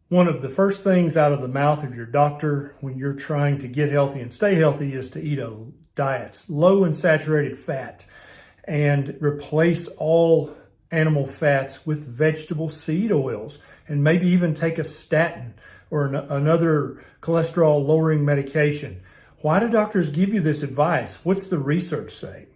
One of the first things out of the mouth of your doctor when you're trying to get healthy and stay healthy is to eat a diet low in saturated fat and replace all animal fats with vegetable seed oils, and maybe even take a statin or another cholesterol lowering medication. Why do doctors give you this advice? What's the research say?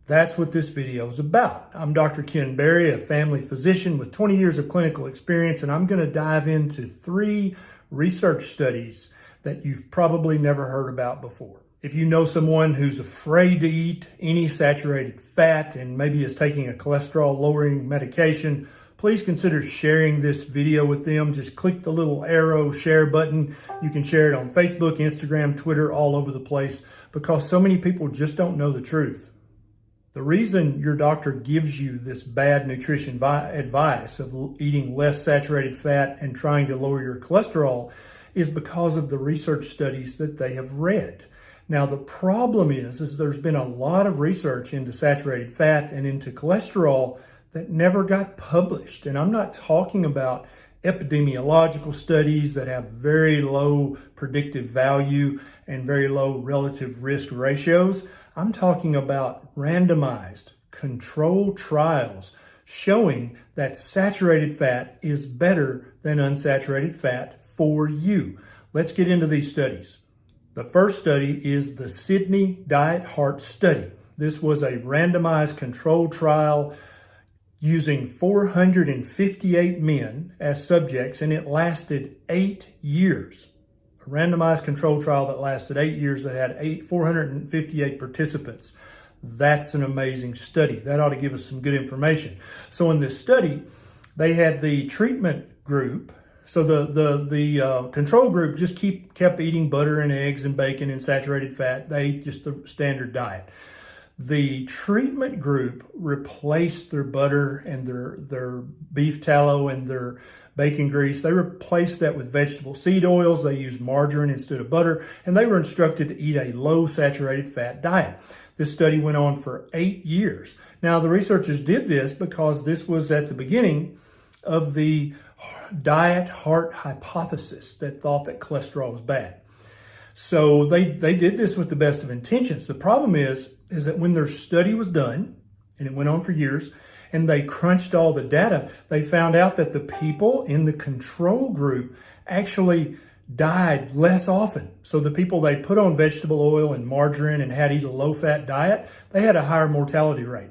That's what this video is about. I'm Dr. Ken Berry, a family physician with 20 years of clinical experience, and I'm going to dive into 3 research studies that you've probably never heard about before. If you know someone who's afraid to eat any saturated fat and maybe is taking a cholesterol lowering medication, please consider sharing this video with them. Just click the little arrow share button. You can share it on Facebook, Instagram, Twitter, all over the place, because so many people just don't know the truth. The reason your doctor gives you this bad nutrition advice of eating less saturated fat and trying to lower your cholesterol is because of the research studies that they have read. Now, the problem is there's been a lot of research into saturated fat and into cholesterol that never got published. And I'm not talking about epidemiological studies that have very low predictive value and very low relative risk ratios. I'm talking about randomized controlled trials showing that saturated fat is better than unsaturated fat for you. Let's get into these studies. The first study is the Sidney Diet Heart Study. This was a randomized controlled trial using 458 men as subjects, and it lasted 8 years. A randomized controlled trial that lasted 8 years that had 458 participants. That's an amazing study. That ought to give us some good information. So in this study, they had the treatment group. So the control group just kept eating butter and eggs and bacon and saturated fat. They ate just the standard diet. The treatment group replaced their butter and their beef tallow and their bacon grease. They replaced that with vegetable seed oils. They used margarine instead of butter, and they were instructed to eat a low saturated fat diet. This study went on for 8 years. Now, the researchers did this because this was at the beginning of the diet heart hypothesis that thought that cholesterol was bad. So they did this with the best of intentions. The problem is that when their study was done, and it went on for years, and they crunched all the data, they found out that the people in the control group actually died less often. So the people they put on vegetable oil and margarine and had to eat a low-fat diet, they had a higher mortality rate.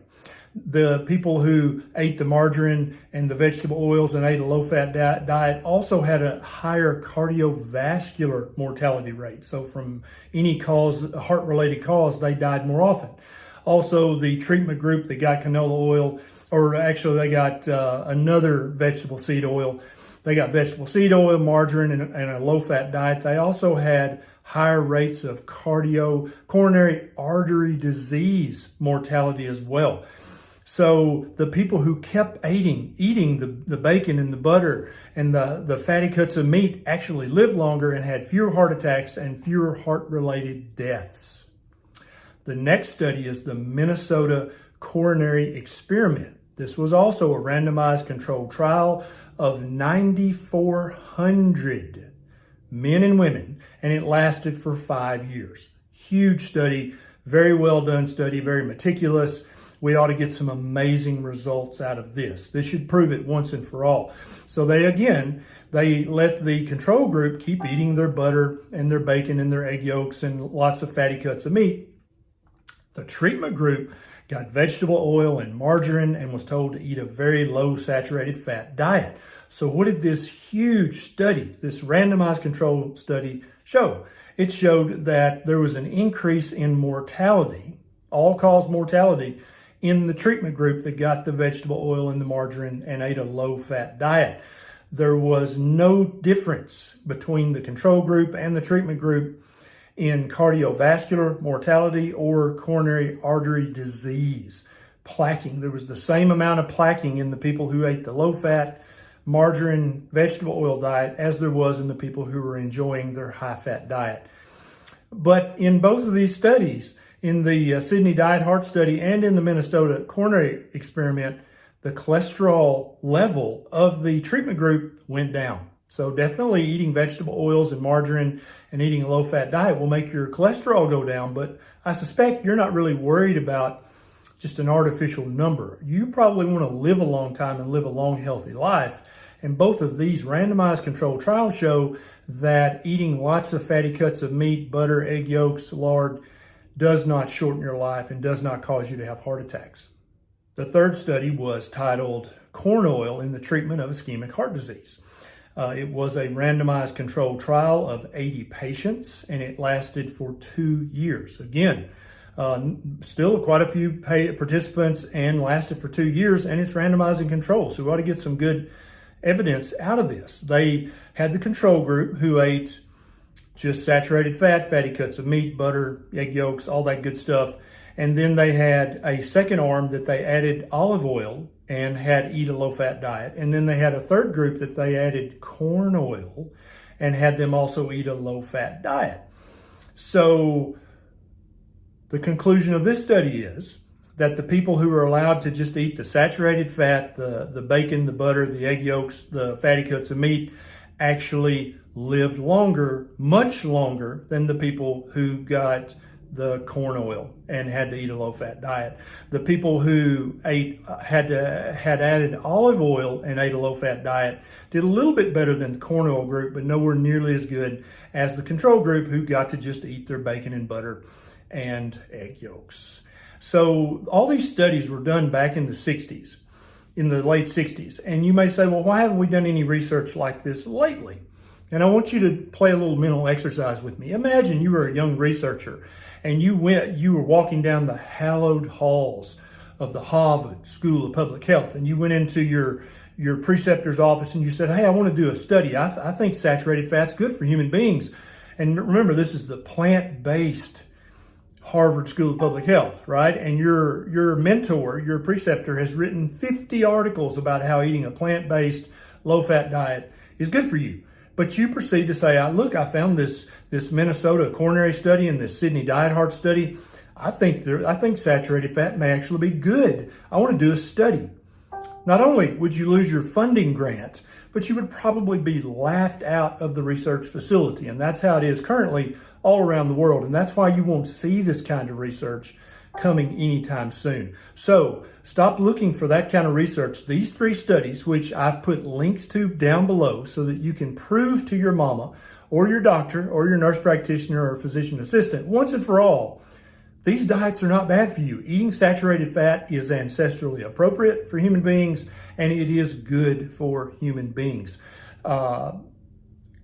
The people who ate the margarine and the vegetable oils and ate a low-fat diet also had a higher cardiovascular mortality rate. So from any cause, heart-related cause, they died more often. Also, the treatment group that got canola oil, or actually they got another vegetable seed oil. They got vegetable seed oil, margarine, and a low-fat diet. They also had higher rates of coronary artery disease mortality as well. So the people who kept eating the bacon and the butter and the fatty cuts of meat actually lived longer and had fewer heart attacks and fewer heart-related deaths. The next study is the Minnesota Coronary Experiment. This was also a randomized controlled trial of 9,400 men and women, and it lasted for 5 years. Huge study, very well done study, very meticulous. We ought to get some amazing results out of this. This should prove it once and for all. So they let the control group keep eating their butter and their bacon and their egg yolks and lots of fatty cuts of meat. The treatment group got vegetable oil and margarine and was told to eat a very low saturated fat diet. So what did this huge study, this randomized control study, show? It showed that there was an increase in mortality, all-cause mortality, in the treatment group that got the vegetable oil and the margarine and ate a low-fat diet. There was no difference between the control group and the treatment group in cardiovascular mortality or coronary artery disease. Plaquing, there was the same amount of plaquing in the people who ate the low-fat, margarine, vegetable oil diet as there was in the people who were enjoying their high-fat diet. But in both of these studies, in the Sidney Diet Heart Study and in the Minnesota Coronary Experiment, the cholesterol level of the treatment group went down. So definitely eating vegetable oils and margarine and eating a low-fat diet will make your cholesterol go down, but I suspect you're not really worried about just an artificial number. You probably want to live a long time and live a long, healthy life. And both of these randomized controlled trials show that eating lots of fatty cuts of meat, butter, egg yolks, lard does not shorten your life and does not cause you to have heart attacks. The third study was titled Corn Oil in the Treatment of Ischemic Heart Disease. It was a randomized controlled trial of 80 patients, and it lasted for 2 years. Again, still quite a few participants and lasted for 2 years, and it's randomized and controlled. So we ought to get some good evidence out of this. They had the control group who ate just saturated fat, fatty cuts of meat, butter, egg yolks, all that good stuff. And then they had a second arm that they added olive oil and had eat a low-fat diet. And then they had a third group that they added corn oil and had them also eat a low-fat diet. So the conclusion of this study is that the people who are allowed to just eat the saturated fat, the bacon, the butter, the egg yolks, the fatty cuts of meat, actually lived longer, much longer than the people who got the corn oil and had to eat a low-fat diet. The people who had added olive oil and ate a low-fat diet did a little bit better than the corn oil group, but nowhere nearly as good as the control group who got to just eat their bacon and butter and egg yolks. So all these studies were done back in the 60s, in the late 60s. And you may say, well, why haven't we done any research like this lately? And I want you to play a little mental exercise with me. Imagine you were a young researcher and you were walking down the hallowed halls of the Harvard School of Public Health, and you went into your preceptor's office and you said, hey, I want to do a study. I think saturated fat's good for human beings. And remember, this is the plant-based Harvard School of Public Health, right? And your mentor, your preceptor, has written 50 articles about how eating a plant-based, low-fat diet is good for you. But you proceed to say, look, I found this Minnesota Coronary study and this Sidney Diet Heart Study. I think saturated fat may actually be good. I want to do a study. Not only would you lose your funding grant, but you would probably be laughed out of the research facility. And that's how it is currently all around the world. And that's why you won't see this kind of research coming anytime soon. So stop looking for that kind of research. These 3 studies, which I've put links to down below so that you can prove to your mama or your doctor or your nurse practitioner or physician assistant once and for all, these diets are not bad for you. Eating saturated fat is ancestrally appropriate for human beings, and it is good for human beings. Canola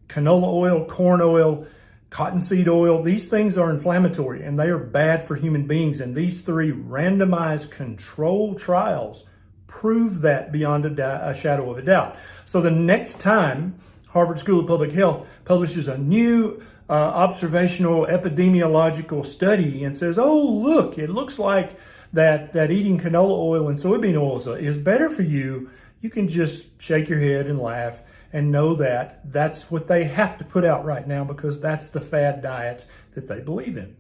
oil, corn oil, cottonseed oil, these things are inflammatory and they are bad for human beings. And these 3 randomized controlled trials prove that beyond a shadow of a doubt. So the next time Harvard School of Public Health publishes a new observational epidemiological study and says, oh, look, it looks like that eating canola oil and soybean oil is better for you, you can just shake your head and laugh and know that that's what they have to put out right now because that's the fad diet that they believe in.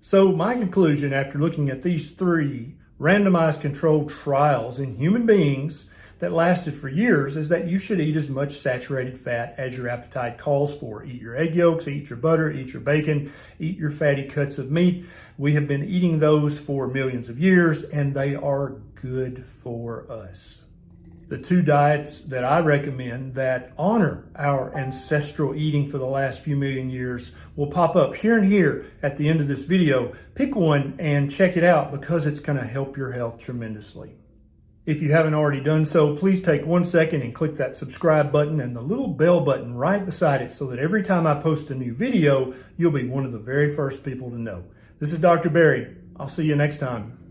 So my conclusion after looking at these 3 randomized controlled trials in human beings that lasted for years is that you should eat as much saturated fat as your appetite calls for. Eat your egg yolks, eat your butter, eat your bacon, eat your fatty cuts of meat. We have been eating those for millions of years and they are good for us. The 2 diets that I recommend that honor our ancestral eating for the last few million years will pop up here and here at the end of this video. Pick one and check it out because it's going to help your health tremendously. If you haven't already done so, please take 1 second and click that subscribe button and the little bell button right beside it so that every time I post a new video, you'll be one of the very first people to know. This is Dr. Barry. I'll see you next time.